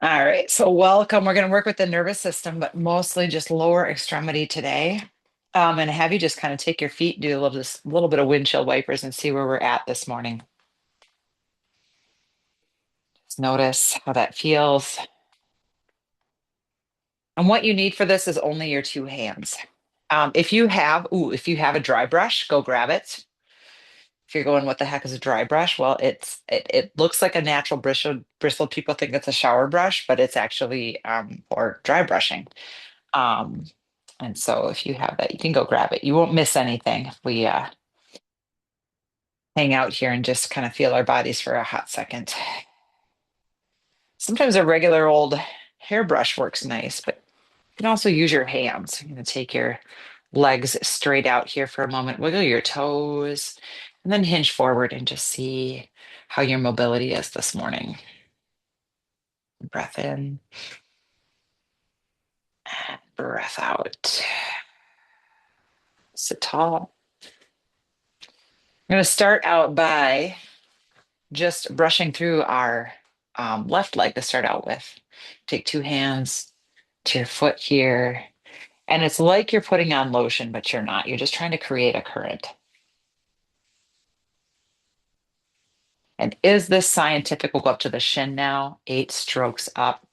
All right, so welcome. We're going to work with the nervous system, but mostly just lower extremity today. And have you just kind of take your feet, do a little this little bit of windshield wipers, and see where we're at this morning. Just notice how that feels. And what you need for this is only your two hands. If you have a dry brush, go grab it. If you're going, what the heck is a dry brush? Well, it looks like a natural bristle. People think it's a shower brush, but it's actually for dry brushing. Um, and so if you have that, you can go grab it. You won't miss anything if we hang out here and just kind of feel our bodies for a hot second. Sometimes a regular old hairbrush works nice, but you can also use your hands. You're going to take your legs straight out here for a moment, wiggle your toes, and then hinge forward and just see how your mobility is this morning. Breath in, breath out. Sit tall. I'm going to start out by just brushing through our left leg to start out with. Take two hands to your foot here. And it's like you're putting on lotion, but you're not. You're just trying to create a current. And is this scientific? We'll go up to the shin now, 8 strokes up.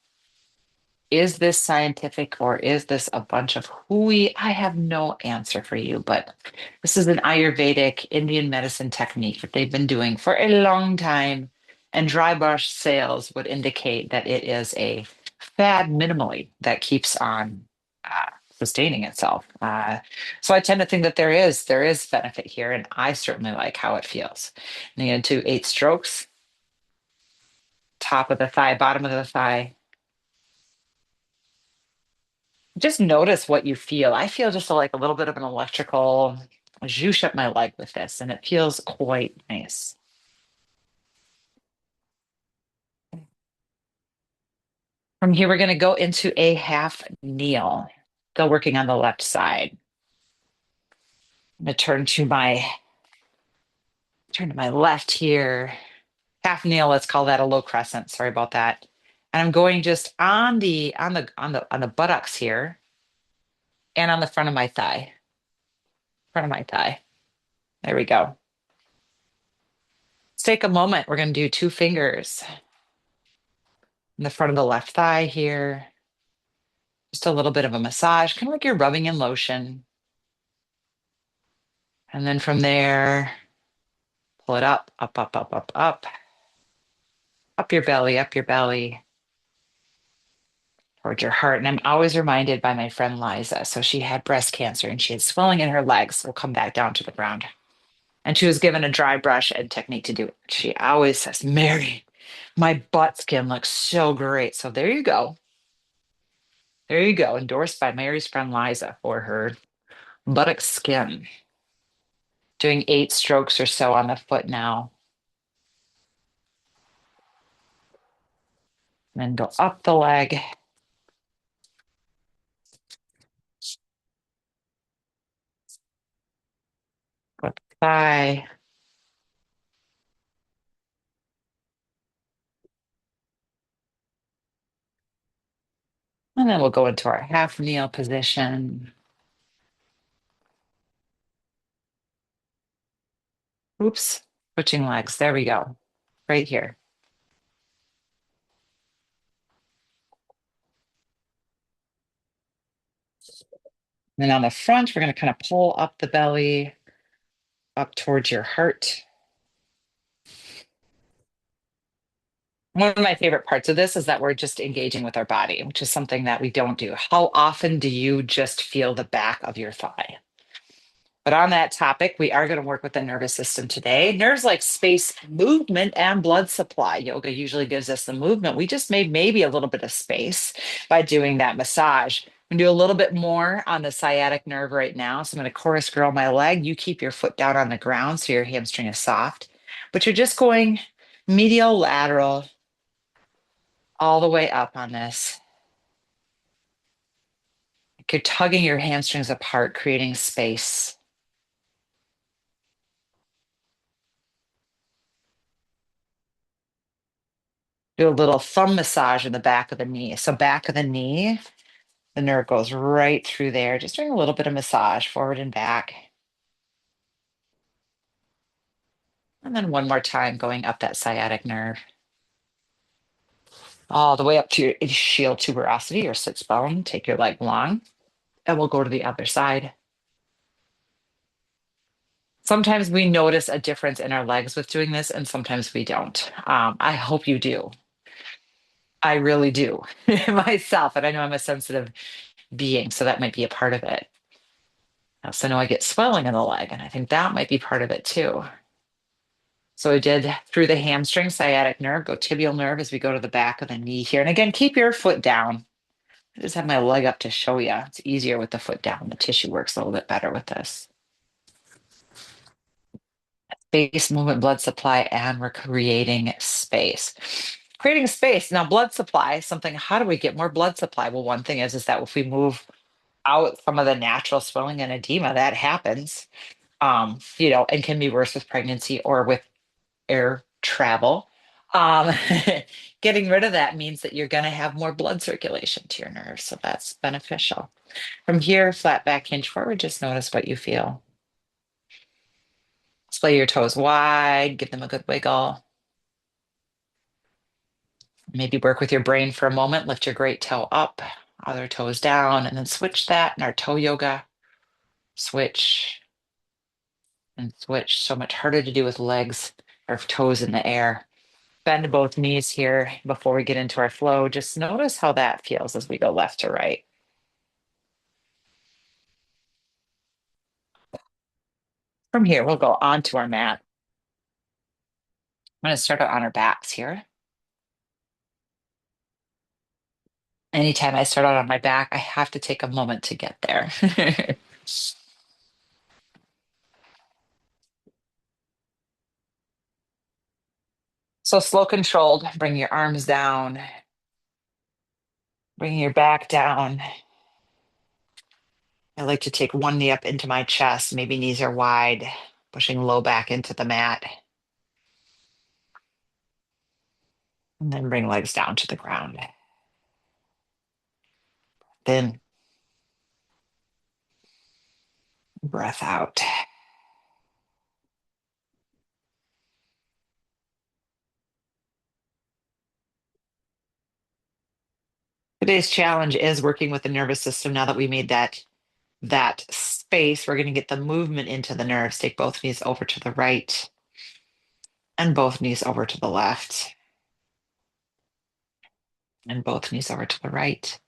Is this scientific or is this a bunch of hooey? I have no answer for you, but this is an Ayurvedic Indian medicine technique that they've been doing for a long time. And dry brush sales would indicate that it is a fad minimally that keeps on sustaining itself. So I tend to think that there is benefit here, and I certainly like how it feels. And again, do 8 strokes, top of the thigh, bottom of the thigh. Just notice what you feel. I feel just like a little bit of an electrical zhoosh up my leg with this, and it feels quite nice. From here, we're going to go into a half kneel. Still working on the left side. I'm going to turn to my left here. Half kneel, let's call that a low crescent. Sorry about that. And I'm going just on the buttocks here and on the front of my thigh. Front of my thigh. There we go. Let's take a moment. We're going to do two fingers in the front of the left thigh here. Just a little bit of a massage, kind of like you're rubbing in lotion. And then from there, pull it up, up, up, up, up, up your belly, towards your heart. And I'm always reminded by my friend Liza. So she had breast cancer and she had swelling in her legs. We'll come back down to the ground. And she was given a dry brush and technique to do it. She always says, Mary, my butt skin looks so great. So there you go. There you go. Endorsed by Mary's friend Liza for her buttock skin. Doing 8 strokes or so on the foot now. And then go up the leg, foot thigh. And then we'll go into our half kneel position. Oops, switching legs. There we go. Right here. And then on the front, we're going to kind of pull up the belly up towards your heart. One of my favorite parts of this is that we're just engaging with our body, which is something that we don't do. How often do you just feel the back of your thigh? But on that topic, we are going to work with the nervous system today. Nerves like space, movement, and blood supply. Yoga usually gives us the movement. We just made maybe a little bit of space by doing that massage. I'm going to do a little bit more on the sciatic nerve right now. So I'm going to chorus girl my leg. You keep your foot down on the ground so your hamstring is soft. But you're just going medial lateral all the way up on this. You're tugging your hamstrings apart, creating space. Do a little thumb massage in the back of the knee. So back of the knee, the nerve goes right through there. Just doing a little bit of massage forward and back. And then one more time going up that sciatic nerve. All the way up to your ischial tuberosity or sits bone. Take your leg long, and we'll go to the other side. Sometimes we notice a difference in our legs with doing this, and sometimes we don't. I hope you do. I really do myself, and I know I'm a sensitive being, so that might be a part of it. I also know I get swelling in the leg, and I think that might be part of it too. So I did through the hamstring, sciatic nerve, go tibial nerve as we go to the back of the knee here. And again, keep your foot down. I just have my leg up to show you. It's easier with the foot down. The tissue works a little bit better with this. Space, movement, blood supply, and we're creating space. Creating space. Now, blood supply, something, how do we get more blood supply? Well, one thing is that if we move out some of the natural swelling and edema, that happens, and can be worse with pregnancy or with air travel. Um, Getting rid of that means that you're going to have more blood circulation to your nerves. So that's beneficial. From here, flat back hinge forward, just notice what you feel. Splay your toes wide, give them a good wiggle. Maybe work with your brain for a moment. Lift your great toe up, other toes down, and then switch that in our toe yoga. Switch and switch. So much harder to do with legs or toes in the air. Bend both knees here before we get into our flow. Just notice how that feels as we go left to right. From here, we'll go onto our mat. I'm going to start out on our backs here. Anytime I start out on my back, I have to take a moment to get there. So slow controlled, bring your arms down, bring your back down. I like to take one knee up into my chest. Maybe knees are wide, pushing low back into the mat. And then bring legs down to the ground. Then breath out. Today's challenge is working with the nervous system. Now that we made that space, we're going to get the movement into the nerves. Take both knees over to the right and both knees over to the left and both knees over to the right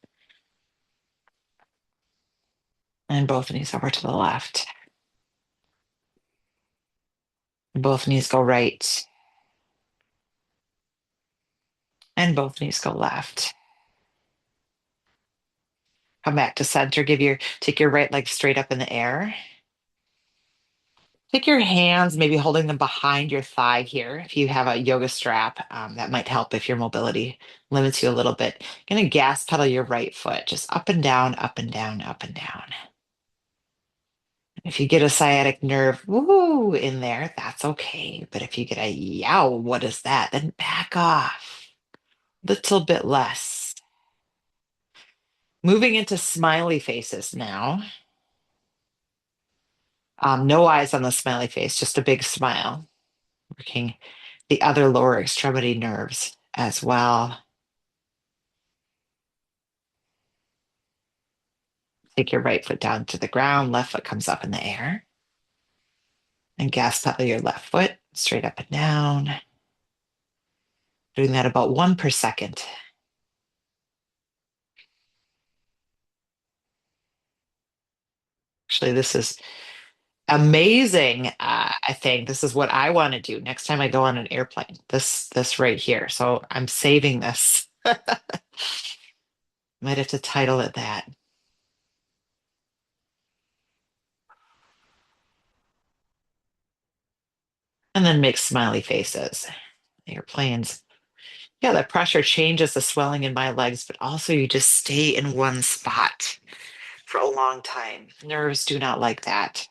and both knees over to the left. Both knees go right and both knees go left. Come back to center. Take your right leg straight up in the air. Take your hands, maybe holding them behind your thigh here. If you have a yoga strap, that might help if your mobility limits you a little bit. You're going to gas pedal your right foot, just up and down, up and down, up and down. If you get a sciatic nerve, woo, in there, that's okay. But if you get a yow, what is that? Then back off. Little bit less. Moving into smiley faces now. No eyes on the smiley face, just a big smile. Working the other lower extremity nerves as well. Take your right foot down to the ground, left foot comes up in the air. And gas pedal your left foot straight up and down. Doing that about 1 per second. Actually, this is amazing. I think this is what I want to do next time I go on an airplane. This right here. So I'm saving this. Might have to title it that. And then make smiley faces. Airplanes. Yeah, the pressure changes the swelling in my legs, but also you just stay in one spot for a long time. Nerves do not like that.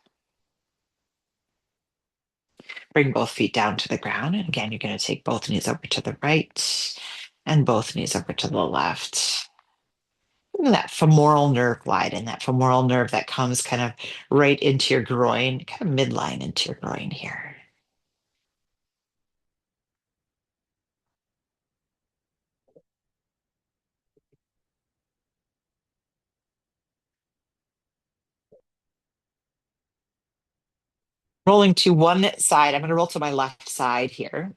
Bring both feet down to the ground. And again, you're going to take both knees over to the right And both knees over to the left. That femoral nerve glide and that femoral nerve that comes kind of right into your groin, kind of midline into your groin here. Rolling to one side. I'm going to roll to my left side here.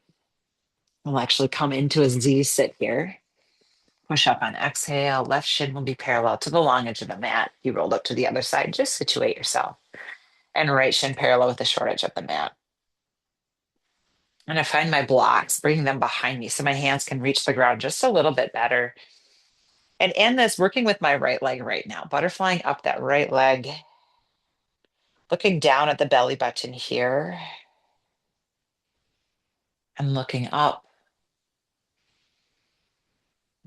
We'll actually come into a Z sit here. Push up on exhale. Left shin will be parallel to the long edge of the mat. You rolled up to the other side. Just situate yourself. And right shin parallel with the short edge of the mat. And I find my blocks, bringing them behind me so my hands can reach the ground just a little bit better. And end this working with my right leg right now, butterflying up that right leg, looking down at the belly button here and looking up,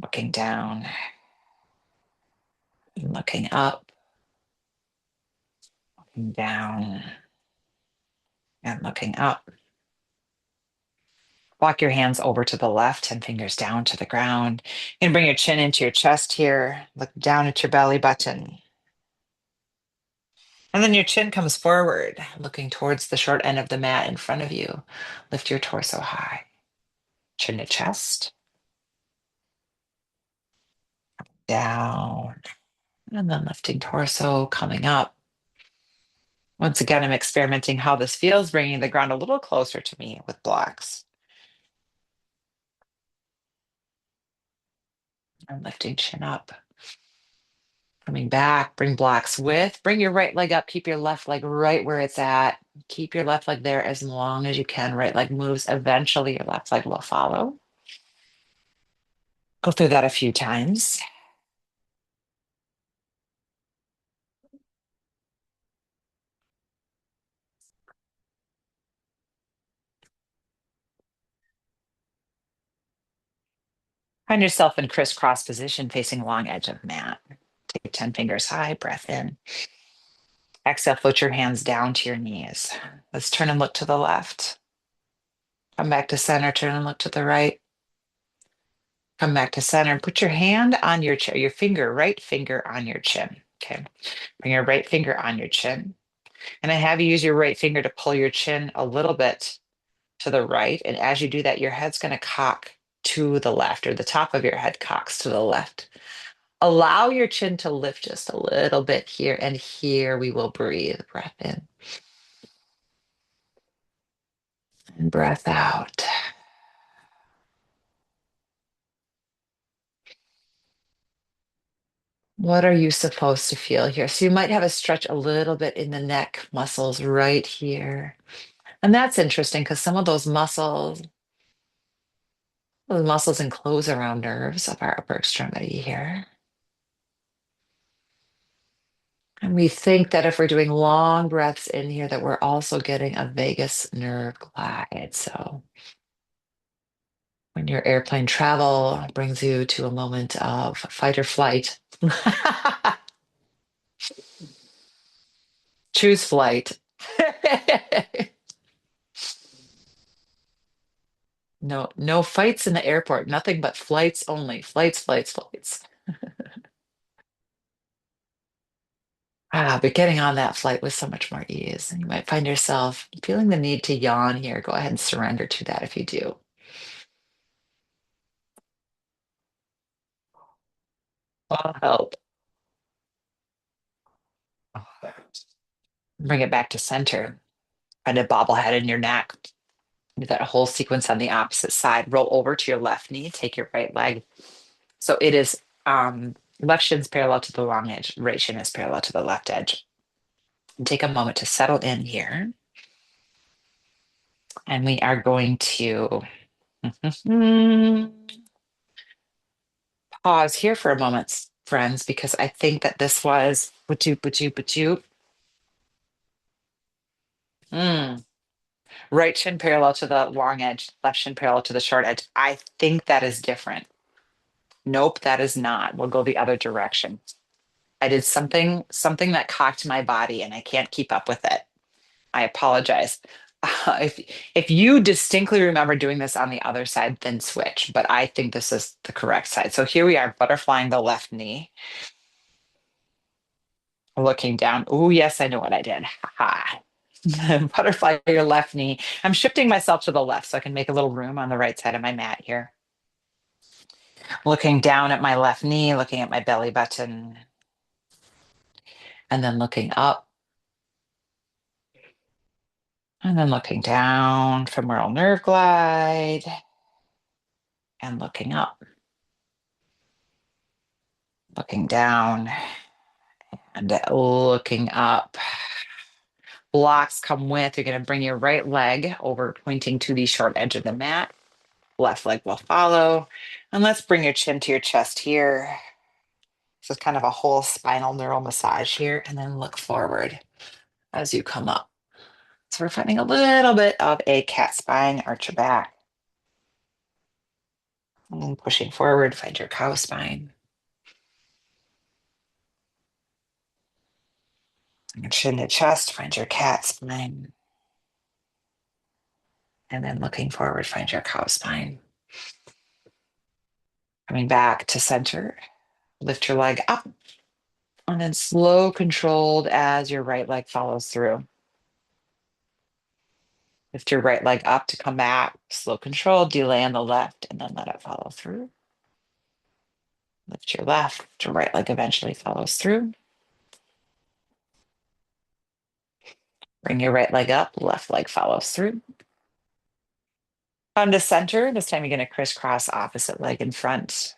looking down, and looking up, looking down, and looking up. Walk your hands over to the left, 10 fingers down to the ground. And bring your chin into your chest here. Look down at your belly button. And then your chin comes forward, looking towards the short end of the mat in front of you. Lift your torso high. Chin to chest. Down. And then lifting torso, coming up. Once again, I'm experimenting how this feels, bringing the ground a little closer to me with blocks. And lifting chin up. Coming back, bring blocks with, bring your right leg up, keep your left leg right where it's at. Keep your left leg there as long as you can. Right leg moves, eventually your left leg will follow. Go through that a few times. Find yourself in crisscross position facing long edge of mat. Take 10 fingers high, breath in. Exhale, float your hands down to your knees. Let's turn and look to the left. Come back to center, turn and look to the right. Come back to center and put your hand on your chin, your finger, right finger on your chin. Okay. Bring your right finger on your chin. And I have you use your right finger to pull your chin a little bit to the right. And as you do that, your head's going to cock to the left, or the top of your head cocks to the left. Allow your chin to lift just a little bit here. And here we will breathe. Breath in and breath out. What are you supposed to feel here? So you might have a stretch a little bit in the neck muscles right here. And that's interesting because some of those muscles enclose around nerves of our upper extremity here. And we think that if we're doing long breaths in here, that we're also getting a vagus nerve glide. So when your airplane travel brings you to a moment of fight or flight, choose flight. No, no fights in the airport, nothing but flights only. Flights, flights, flights. But getting on that flight with so much more ease. And you might find yourself feeling the need to yawn here. Go ahead and surrender to that if you do. I'll help. Bring it back to center. Find a bobblehead in your neck. Do that whole sequence on the opposite side. Roll over to your left knee. Take your right leg. So it is left shin's parallel to the long edge. Right shin is parallel to the left edge. And take a moment to settle in here. And we are going to pause here for a moment, friends, because I think that this was Mm. Right shin parallel to the long edge, left shin parallel to the short edge. I think that is different. Nope, that is not. We'll go the other direction. I did something that cocked my body and I can't keep up with it. I apologize. If you distinctly remember doing this on the other side, then switch. But I think this is the correct side. So here we are, butterflying the left knee, looking down. Oh, yes, I know what I did. Ha. Butterfly your left knee. I'm shifting myself to the left so I can make a little room on the right side of my mat here. Looking down at my left knee, looking at my belly button, and then looking up, and then looking down, femoral nerve glide, and looking up, looking down, and looking up. Blocks come with, you're going to bring your right leg over, pointing to the short edge of the mat. Left leg will follow. And let's bring your chin to your chest here. This is kind of a whole spinal neural massage here. And then look forward as you come up. So we're finding a little bit of a cat spine, arch your back. And then pushing forward, find your cow spine. And chin to chest, find your cat spine. And then looking forward, find your cow spine. Coming back to center, lift your leg up. And then slow, controlled as your right leg follows through. Lift your right leg up to come back. Slow, controlled, delay on the left, and then let it follow through. Lift your left, your right leg eventually follows through. Bring your right leg up, left leg follows through. Come to center. This time you're going to crisscross opposite leg in front.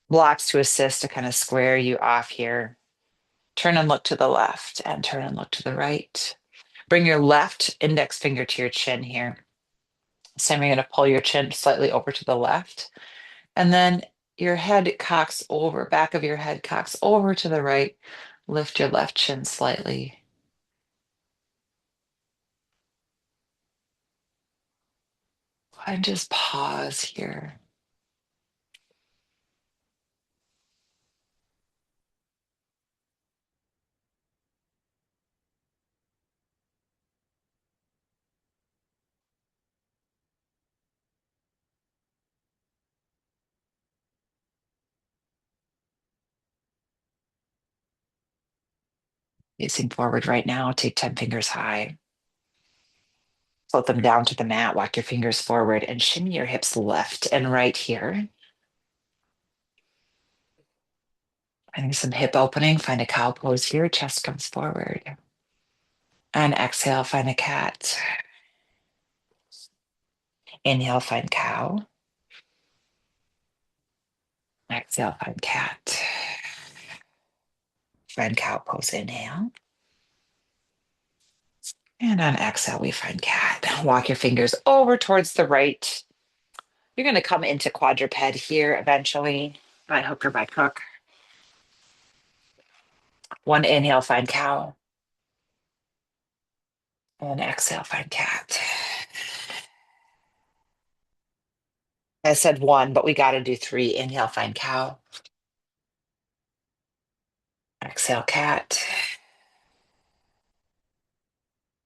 Blocks to assist to kind of square you off here. Turn and look to the left and turn and look to the right. Bring your left index finger to your chin here. This time you're going to pull your chin slightly over to the left. And then your head cocks over, back of your head cocks over to the right. Lift your left chin slightly. And just pause here. Facing forward right now, take 10 fingers high. Float them down to the mat, walk your fingers forward and shimmy your hips left and right here. Finding some hip opening, find a cow pose here, chest comes forward. And exhale, find a cat. Inhale, find cow. Exhale, find cat. Find cow pose, inhale. And on exhale, we find cat. Walk your fingers over towards the right. You're going to come into quadruped here eventually by hook or by crook. One inhale, find cow. And exhale, find cat. I said one, but we got to do three. Inhale, find cow. Exhale, cat.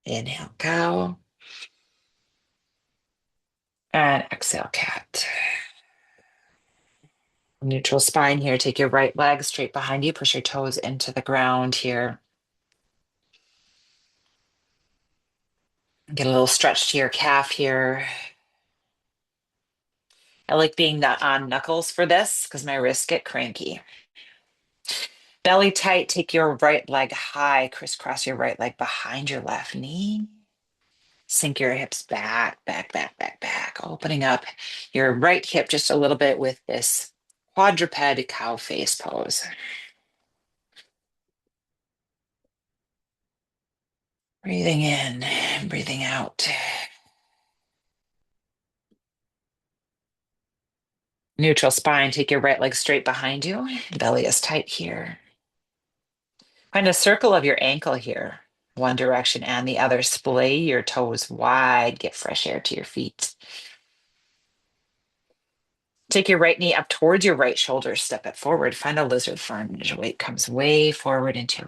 Inhale, cow. And exhale, cat. Neutral spine here. Take your right leg straight behind you. Push your toes into the ground here. Get a little stretch to your calf here. I like being on knuckles for this because my wrists get cranky. Belly tight, take your right leg high, crisscross your right leg behind your left knee. Sink your hips back, back, back, back, back, opening up your right hip just a little bit with this quadruped cow face pose. Breathing in, breathing out. Neutral spine, take your right leg straight behind you. Belly is tight here. Find a circle of your ankle here, one direction and the other. Splay your toes wide, get fresh air to your feet. Take your right knee up towards your right shoulder, step it forward, find a lizard lunge. Weight comes way forward into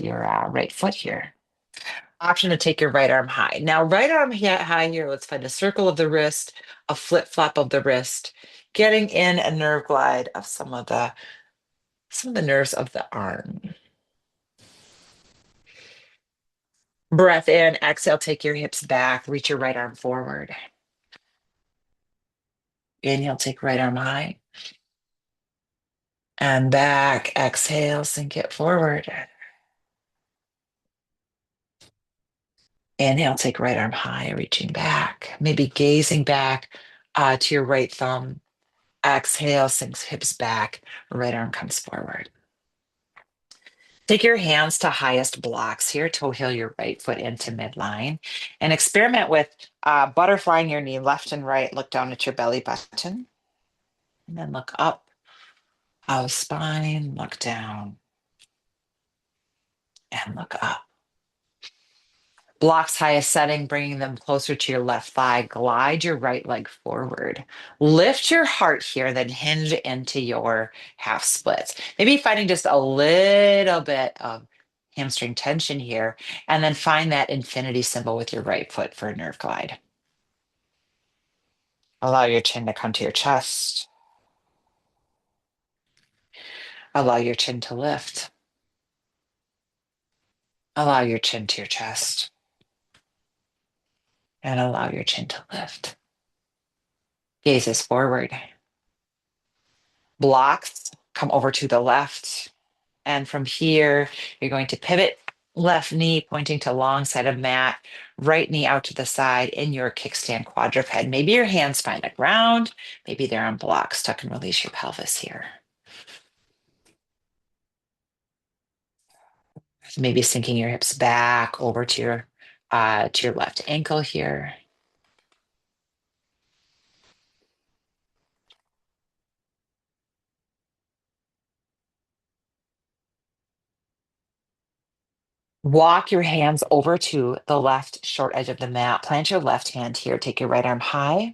your right foot here. Option to take your right arm high. Now, right arm high here, let's find a circle of the wrist, a flip flop of the wrist, getting in a nerve glide of some of the nerves of the arm. Breath in, exhale, take your hips back, reach your right arm forward. Inhale, take right arm high and back. Exhale, sink it forward. Inhale, take right arm high, reaching back, maybe gazing back to your right thumb. Exhale, sinks hips back, right arm comes forward. Take your hands to highest blocks here, toe heel your right foot into midline, and experiment with butterflying your knee left and right. Look down at your belly button, and then look up, out of spine, look down, and look up. Blocks highest setting, bringing them closer to your left thigh. Glide your right leg forward. Lift your heart here, then hinge into your half splits. Maybe finding just a little bit of hamstring tension here, and then find that infinity symbol with your right foot for a nerve glide. Allow your chin to come to your chest. Allow your chin to lift. Allow your chin to your chest. And allow your chin to lift. Gazes forward. Blocks come over to the left. And from here, you're going to pivot left knee pointing to long side of mat, right knee out to the side in your kickstand quadruped. Maybe your hands find the ground. Maybe they're on blocks. Tuck and release your pelvis here. Maybe sinking your hips back over to your left ankle here. Walk your hands over to the left short edge of the mat. Plant your left hand here. Take your right arm high.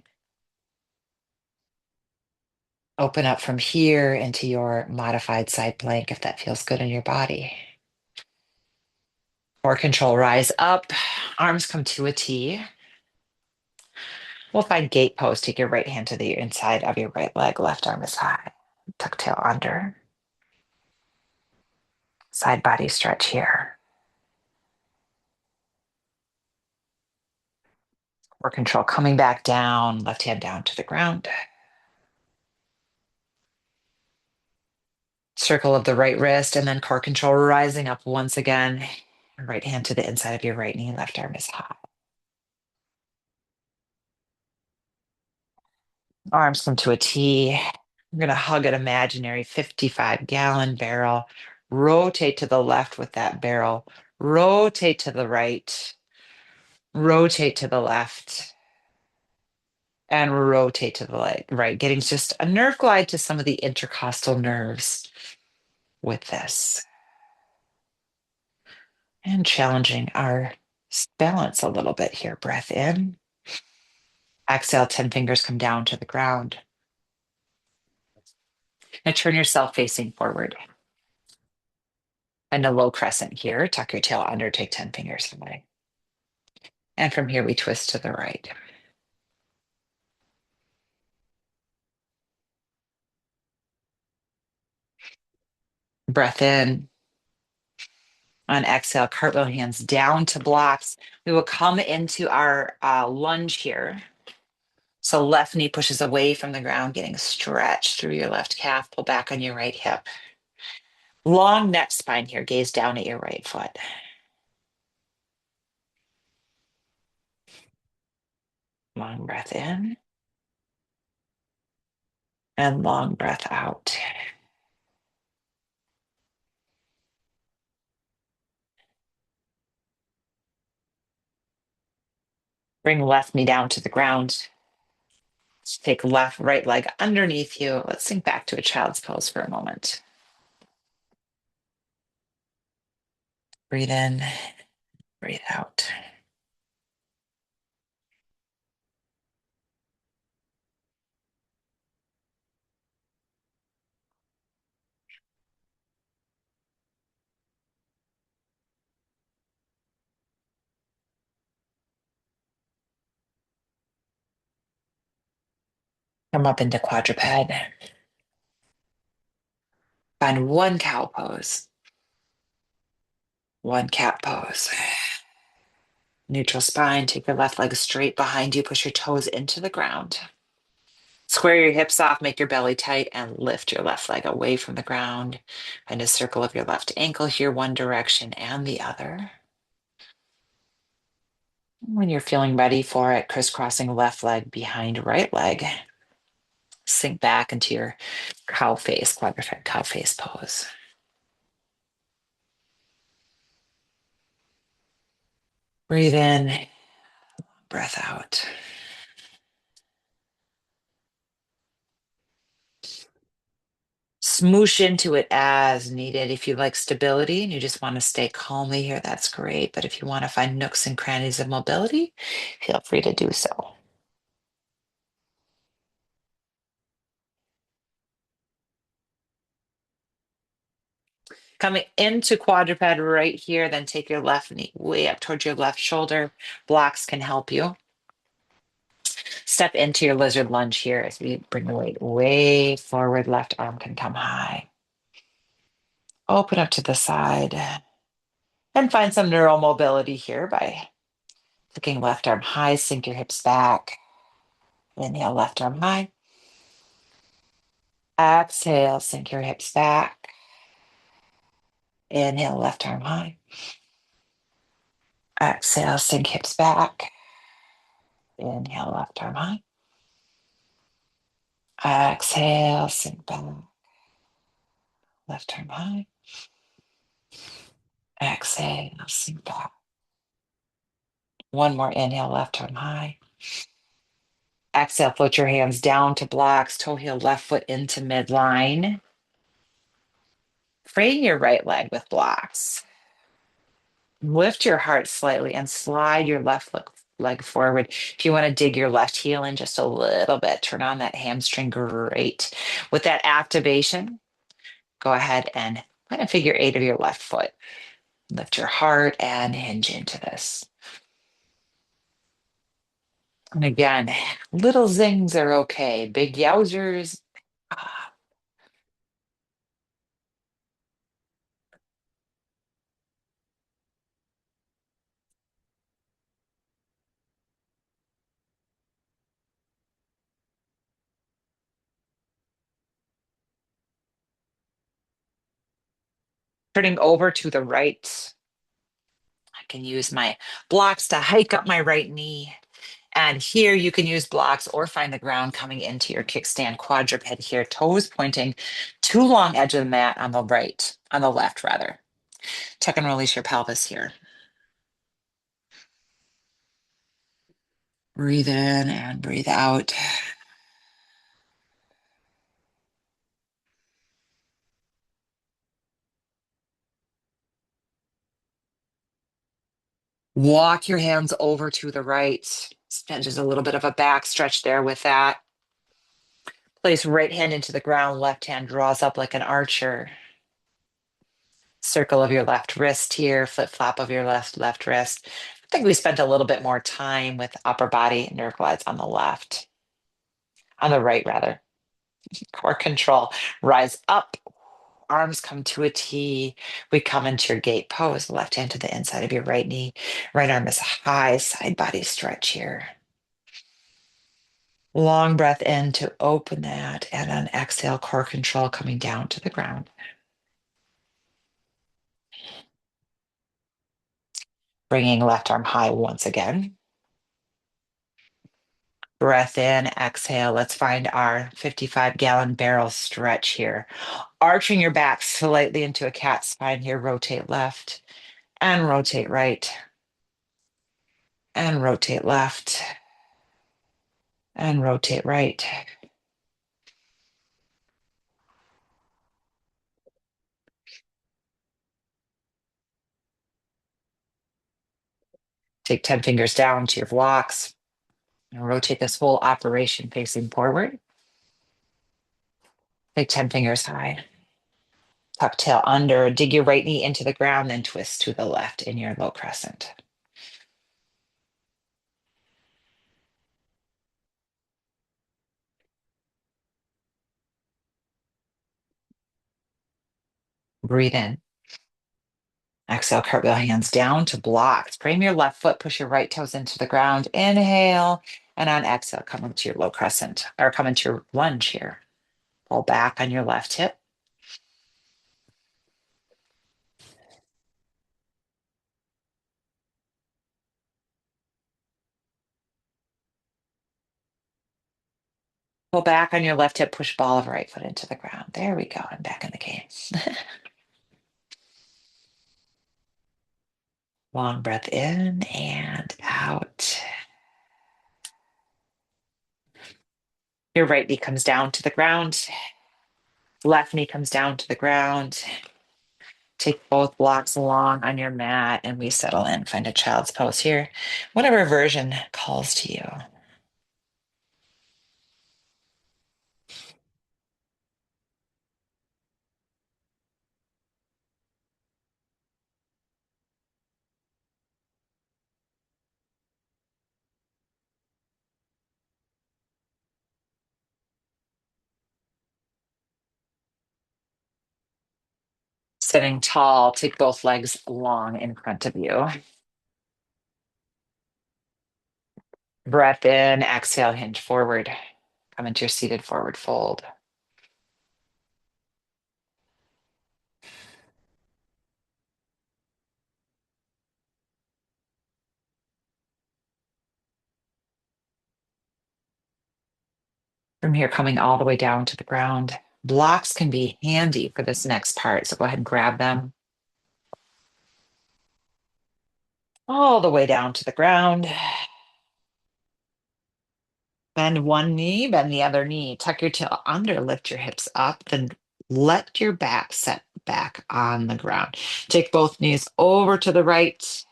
Open up from here into your modified side plank if that feels good in your body. More control, rise up. Arms come to a T. We'll find gate pose. Take your right hand to the inside of your right leg. Left arm is high. Tuck tail under. Side body stretch here. More control, coming back down. Left hand down to the ground. Circle of the right wrist, and then core control rising up once again. Right hand to the inside of your right knee. Left arm is high. Arms come to a T. We're going to hug an imaginary 55-gallon barrel. Rotate to the left with that barrel. Rotate to the right. Rotate to the left. And rotate to the right, getting just a nerve glide to some of the intercostal nerves with this. And challenging our balance a little bit here. Breath in. Exhale, 10 fingers come down to the ground. Now turn yourself facing forward. And a low crescent here. Tuck your tail under, take 10 fingers away. And from here, we twist to the right. Breath in. On exhale, cartwheel hands down to blocks. We will come into our lunge here. So left knee pushes away from the ground, getting stretched through your left calf. Pull back on your right hip. Long neck spine here. Gaze down at your right foot. Long breath in. And long breath out. Bring left knee down to the ground. Take right leg underneath you. Let's sink back to a child's pose for a moment. Breathe in, breathe out. Come up into quadruped. Find one cow pose, one cat pose. Neutral spine. Take your left leg straight behind you. Push your toes into the ground. Square your hips off, make your belly tight, and lift your left leg away from the ground. Find a circle of your left ankle here, one direction and the other. When you're feeling ready for it, crisscrossing left leg behind right leg. Sink back into your cow face, quadruped cow face pose. Breathe in, breath out. Smoosh into it as needed. If you like stability and you just want to stay calmly here, that's great. But if you want to find nooks and crannies of mobility, feel free to do so. Coming into quadruped right here, then take your left knee way up towards your left shoulder. Blocks can help you. Step into your lizard lunge here as we bring the weight way forward. Left arm can come high. Open up to the side and find some neural mobility here by flicking left arm high. Sink your hips back. Inhale, left arm high. Exhale, sink your hips back. Inhale, left arm high. Exhale, sink hips back. Inhale, left arm high. Exhale, sink back. Left arm high. Exhale, sink back. One more inhale, left arm high. Exhale, float your hands down to blocks, toe heel, left foot into midline. Frame your right leg with blocks. Lift your heart slightly and slide your leg forward. If you want to dig your left heel in just a little bit, turn on that hamstring. Great. With that activation, go ahead and kind of figure eight of your left foot. Lift your heart and hinge into this. And again, little zings are okay. Big yowzers. ah, Turning over to the right. I can use my blocks to hike up my right knee. And here you can use blocks or find the ground coming into your kickstand quadruped here, toes pointing to long edge of the mat on the right, on the left rather. Tuck and release your pelvis here. Breathe in and breathe out. Walk your hands over to the right. Just a little bit of a back stretch there with that. Place right hand into the ground, left hand draws up like an archer. Circle of your left wrist here, flip flop of your left wrist. I think we spent a little bit more time with upper body nerve glides on the left, on the right rather. Core control, rise up, arms come to a T. We come into your gate pose, left hand to the inside of your right knee. Right arm is high, side body stretch here. Long breath in to open that, and an exhale, core control coming down to the ground. Bringing left arm high once again. Breath in, exhale. Let's find our 55-gallon barrel stretch here. Arching your back slightly into a cat spine here. Rotate left and rotate right and rotate left and rotate right. Take 10 fingers down to your blocks and rotate this whole operation facing forward. Take 10 fingers high. Tuck tail under, dig your right knee into the ground, then twist to the left in your low crescent. Breathe in. Exhale, cartwheel hands down to blocks. Frame your left foot, push your right toes into the ground. Inhale. And on exhale, come into your low crescent or come into your lunge here. Pull back on your left hip. Pull back on your left hip, push ball of right foot into the ground. There we go. I'm back in the game. Long breath in and out. Your right knee comes down to the ground. Left knee comes down to the ground. Take both blocks along on your mat and we settle in. Find a child's pose here, whatever version calls to you. Sitting tall, take both legs long in front of you. Breath in, exhale, hinge forward. Come into your seated forward fold. From here, coming all the way down to the ground. Blocks can be handy for this next part, so go ahead and grab them. All the way down to the ground. Bend one knee, bend the other knee. Tuck your tail under, lift your hips up, then let your back set back on the ground. Take both knees over to the right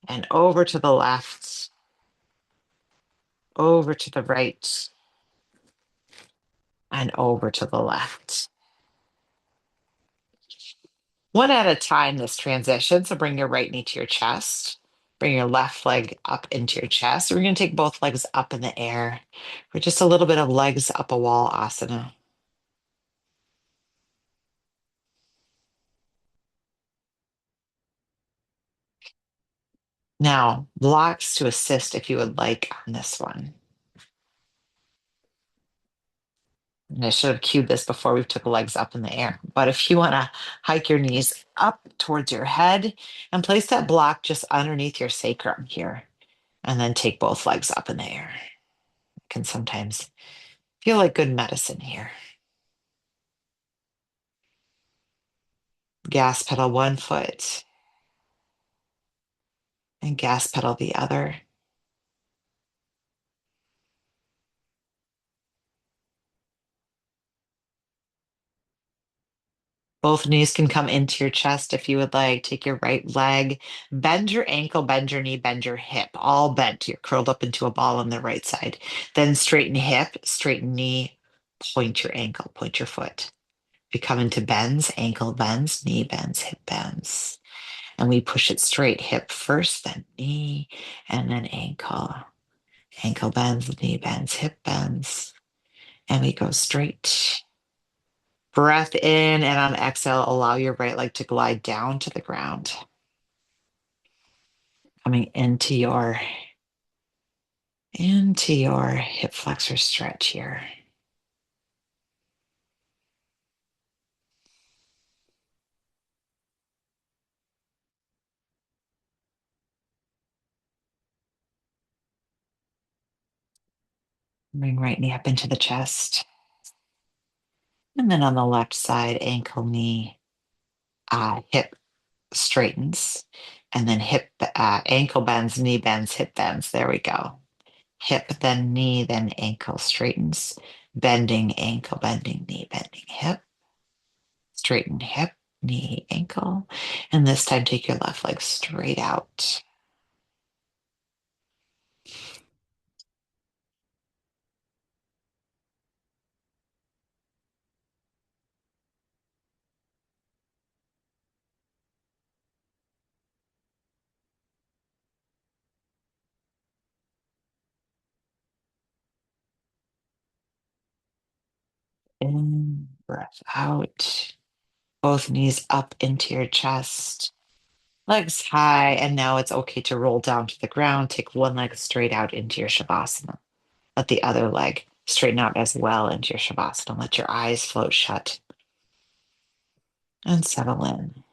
and over to the left, over to the right and over to the left. One at a time, this transition. So bring your right knee to your chest. Bring your left leg up into your chest. So we're going to take both legs up in the air for just a little bit of legs up a wall asana. Now, blocks to assist if you would like on this one. And I should have cued this before we took the legs up in the air. But if you want to hike your knees up towards your head and place that block just underneath your sacrum here, and then take both legs up in the air. It can sometimes feel like good medicine here. Gas pedal one foot and gas pedal the other. Both knees can come into your chest if you would like. Take your right leg, bend your ankle, bend your knee, bend your hip, all bent. You're curled up into a ball on the right side. Then straighten hip, straighten knee, point your ankle, point your foot. We come into bends, ankle bends, knee bends, hip bends. And we push it straight, hip first, then knee, and then ankle. Ankle bends, knee bends, hip bends. And we go straight. Breath in, and on exhale, allow your right leg to glide down to the ground. Coming into your hip flexor stretch here. Bring right knee up into the chest. And then on the left side, ankle, knee, hip straightens. And then ankle bends, knee bends, hip bends. There we go. Hip, then knee, then ankle straightens. Bending ankle, bending knee, bending hip. Straighten hip, knee, ankle. And this time, take your left leg straight out. In, breath out. Both knees up into your chest, legs high, and now it's okay to roll down to the ground. Take one leg straight out into your Shavasana. Let the other leg straighten out as well into your Shavasana. Let your eyes float shut and settle in.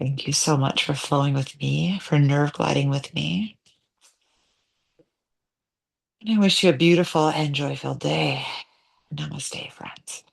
Thank you so much for flowing with me, for nerve gliding with me. And I wish you a beautiful and joy filled day. Namaste, friends.